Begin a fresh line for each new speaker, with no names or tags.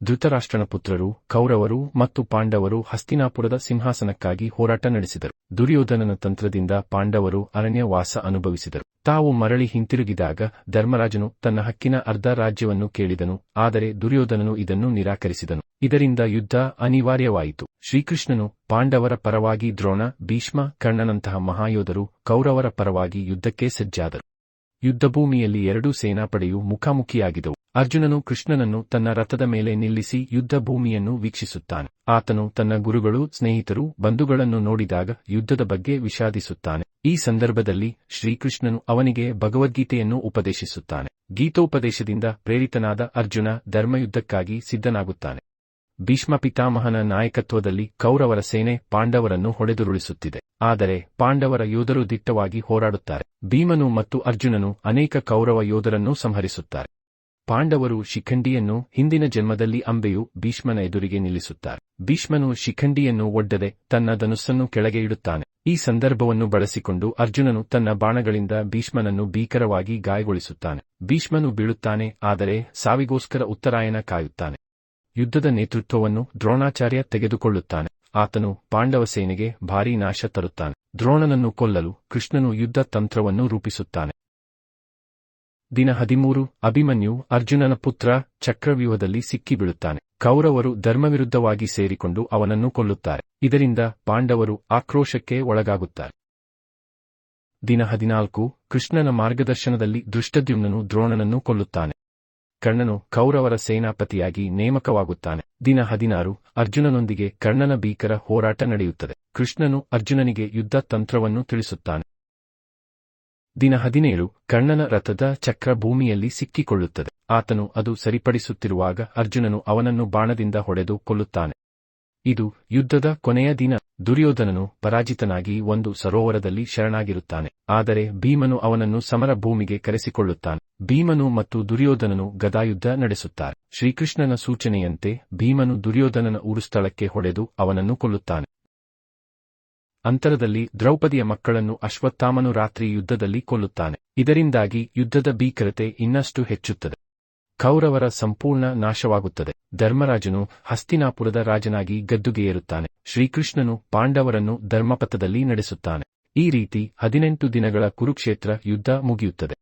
ಧೃತರಾಷ್ಟ್ರನ ಪುತ್ರರು, ಕೌರವರು ಮತ್ತು ಪಾಂಡವರು ಹಸ್ತಿನಾಪುರದ ಸಿಂಹಾಸನಕ್ಕಾಗಿ ಹೋರಾಟ ನಡೆಸಿದರು. ದುರ್ಯೋಧನನ ತಂತ್ರದಿಂದ ಪಾಂಡವರು ಅರಣ್ಯವಾಸ ಅನುಭವಿಸಿದರು. ತಾವು ಮರಳಿ ಹಿಂತಿರುಗಿದಾಗ ಧರ್ಮರಾಜನು ತನ್ನ ಹಕ್ಕಿನ ಅರ್ಧ ರಾಜ್ಯವನ್ನು ಕೇಳಿದನು, ಆದರೆ ದುರ್ಯೋಧನನು ಇದನ್ನು ನಿರಾಕರಿಸಿದನು. ಇದರಿಂದ ಯುದ್ಧ ಅನಿವಾರ್ಯವಾಯಿತು. ಶ್ರೀಕೃಷ್ಣನು ಪಾಂಡವರ ಪರವಾಗಿ ದ್ರೋಣ, ಭೀಷ್ಮ, ಕರ್ಣನಂತಹ ಮಹಾಯೋಧರು ಕೌರವರ ಪರವಾಗಿ ಯುದ್ಧಕ್ಕೆ ಸಜ್ಜಾದರು. ಯುದ್ಧಭೂಮಿಯಲ್ಲಿ ಎರಡೂ ಸೇನಾಪಡೆಯೂ ಮುಖಾಮುಖಿಯಾಗಿದ್ದವು. ಅರ್ಜುನನು ಕೃಷ್ಣನನ್ನು ತನ್ನ ರಥದ ಮೇಲೆ ನಿಲ್ಲಿಸಿ ಯುದ್ಧಭೂಮಿಯನ್ನು ವೀಕ್ಷಿಸುತ್ತಾನೆ. ಆತನು ತನ್ನ ಗುರುಗಳು, ಸ್ನೇಹಿತರು, ಬಂಧುಗಳನ್ನು ನೋಡಿದಾಗ ಯುದ್ಧದ ಬಗ್ಗೆ ವಿಷಾದಿಸುತ್ತಾನೆ. ಈ ಸಂದರ್ಭದಲ್ಲಿ ಶ್ರೀಕೃಷ್ಣನು ಅವನಿಗೆ ಭಗವದ್ಗೀತೆಯನ್ನು ಉಪದೇಶಿಸುತ್ತಾನೆ. ಗೀತೋಪದೇಶದಿಂದ ಪ್ರೇರಿತನಾದ ಅರ್ಜುನ ಧರ್ಮಯುದ್ಧಕ್ಕಾಗಿ ಸಿದ್ಧನಾಗುತ್ತಾನೆ. ಭೀಷ್ಮ ಪಿತಾಮಹನ ನಾಯಕತ್ವದಲ್ಲಿ ಕೌರವರ ಸೇನೆ ಪಾಂಡವರನ್ನು ಹೊಡೆದುರುಳಿಸುತ್ತಿದೆ. ಆದರೆ ಪಾಂಡವರ ಯೋಧರು ದಿಟ್ಟವಾಗಿ ಹೋರಾಡುತ್ತಾರೆ. ಭೀಮನು ಮತ್ತು ಅರ್ಜುನನು ಅನೇಕ ಕೌರವ ಯೋಧರನ್ನು ಸಂಹರಿಸುತ್ತಾರೆ. ಪಾಂಡವರು ಶಿಖಂಡಿಯನ್ನು, ಹಿಂದಿನ ಜನ್ಮದಲ್ಲಿ ಅಂಬೆಯು ಭೀಷ್ಮನ ಎದುರಿಗೆ ನಿಲ್ಲಿಸುತ್ತಾರೆ. ಭೀಷ್ಮನು ಶಿಖಂಡಿಯನ್ನು ಒಡ್ಡದೆ ತನ್ನ ಧನುಸ್ಸನ್ನು ಕೆಳಗೆ ಇಡುತ್ತಾನೆ. ಈ ಸಂದರ್ಭವನ್ನು ಬಳಸಿಕೊಂಡು ಅರ್ಜುನನು ತನ್ನ ಬಾಣಗಳಿಂದ ಭೀಷ್ಮನನ್ನು ಭೀಕರವಾಗಿ ಗಾಯಗೊಳಿಸುತ್ತಾನೆ. ಭೀಷ್ಮನು ಬೀಳುತ್ತಾನೆ, ಆದರೆ ಸಾವಿಗೋಸ್ಕರ ಉತ್ತರಾಯಣ ಕಾಯುತ್ತಾನೆ. ಯುದ್ಧದ ನೇತೃತ್ವವನ್ನು ದ್ರೋಣಾಚಾರ್ಯ ತೆಗೆದುಕೊಳ್ಳುತ್ತಾನೆ. ಆತನು ಪಾಂಡವ ಸೇನೆಗೆ ಭಾರೀ ನಾಶ ತರುತ್ತಾನೆ. ದ್ರೋಣನನ್ನು ಕೊಲ್ಲಲು ಕೃಷ್ಣನು ಯುದ್ಧ ತಂತ್ರವನ್ನು ರೂಪಿಸುತ್ತಾನೆ. ದಿನ 13 ಅಭಿಮನ್ಯು, ಅರ್ಜುನನ ಪುತ್ರ, ಚಕ್ರವ್ಯೂಹದಲ್ಲಿ ಸಿಕ್ಕಿಬೀಳುತ್ತಾನೆ. ಕೌರವರು ಧರ್ಮವಿರುದ್ಧವಾಗಿ ಸೇರಿಕೊಂಡು ಅವನನ್ನು ಕೊಲ್ಲುತ್ತಾರೆ. ಇದರಿಂದ ಪಾಂಡವರು ಆಕ್ರೋಶಕ್ಕೆ ಒಳಗಾಗುತ್ತಾರೆ. ದಿನ 14 ಕೃಷ್ಣನ ಮಾರ್ಗದರ್ಶನದಲ್ಲಿ ದೃಷ್ಟದ್ಯುಮ್ನನು ದ್ರೋಣನನ್ನು ಕೊಲ್ಲುತ್ತಾನೆ. ಕರ್ಣನು ಕೌರವರ ಸೇನಾಪತಿಯಾಗಿ ನೇಮಕವಾಗುತ್ತಾನೆ. ದಿನ 16 ಅರ್ಜುನನೊಂದಿಗೆ ಕರ್ಣನ ಭೀಕರ ಹೋರಾಟ ನಡೆಯುತ್ತದೆ. ಕೃಷ್ಣನು ಅರ್ಜುನನಿಗೆ ಯುದ್ಧ ತಂತ್ರವನ್ನು ತಿಳಿಸುತ್ತಾನೆ. ದಿನ 17 ಕರ್ಣನ ರಥದ ಚಕ್ರ ಭೂಮಿಯಲ್ಲಿ ಸಿಕ್ಕಿಕೊಳ್ಳುತ್ತದೆ. ಆತನು ಅದು ಸರಿಪಡಿಸುತ್ತಿರುವಾಗ ಅರ್ಜುನನು ಅವನನ್ನು ಬಾಣದಿಂದ ಹೊಡೆದು ಕೊಲ್ಲುತ್ತಾನೆ. ಇದು ಯುದ್ಧದ ಕೊನೆಯ ದಿನ. ದುರ್ಯೋಧನನು ಪರಾಜಿತನಾಗಿ ಒಂದು ಸರೋವರದಲ್ಲಿ ಶರಣಾಗಿರುತ್ತಾನೆ. ಆದರೆ ಭೀಮನು ಅವನನ್ನು ಸಮರ ಭೂಮಿಗೆ ಕರೆಸಿಕೊಳ್ಳುತ್ತಾನೆ. ಭೀಮನು ಮತ್ತು ದುರ್ಯೋಧನನು ಗದಾಯುದ್ಧ ನಡೆಸುತ್ತಾರೆ. ಶ್ರೀಕೃಷ್ಣನ ಸೂಚನೆಯಂತೆ ಭೀಮನು ದುರ್ಯೋಧನನ ಉರುಸ್ಥಳಕ್ಕೆ ಹೊಡೆದು ಅವನನ್ನು ಕೊಲ್ಲುತ್ತಾನೆ. ಅಂತರದಲ್ಲಿ ದ್ರೌಪದಿಯ ಮಕ್ಕಳನ್ನು ಅಶ್ವತ್ಥಾಮನು ರಾತ್ರಿ ಯುದ್ಧದಲ್ಲಿ ಕೊಲ್ಲುತ್ತಾನೆ. ಇದರಿಂದಾಗಿ ಯುದ್ಧದ ಭೀಕರತೆ ಇನ್ನಷ್ಟು ಹೆಚ್ಚುತ್ತದೆ. ಕೌರವರ ಸಂಪೂರ್ಣ ನಾಶವಾಗುತ್ತದೆ. ಧರ್ಮರಾಜನು ಹಸ್ತಿನಾಪುರದ ರಾಜನಾಗಿ ಗದ್ದುಗೆಯೇರುತ್ತಾನೆ. ಶ್ರೀಕೃಷ್ಣನು ಪಾಂಡವರನ್ನು ಧರ್ಮಪಥದಲ್ಲಿ ನಡೆಸುತ್ತಾನೆ. ಈ ರೀತಿ 18 ದಿನಗಳ ಕುರುಕ್ಷೇತ್ರ ಯುದ್ಧ ಮುಗಿಯುತ್ತದೆ.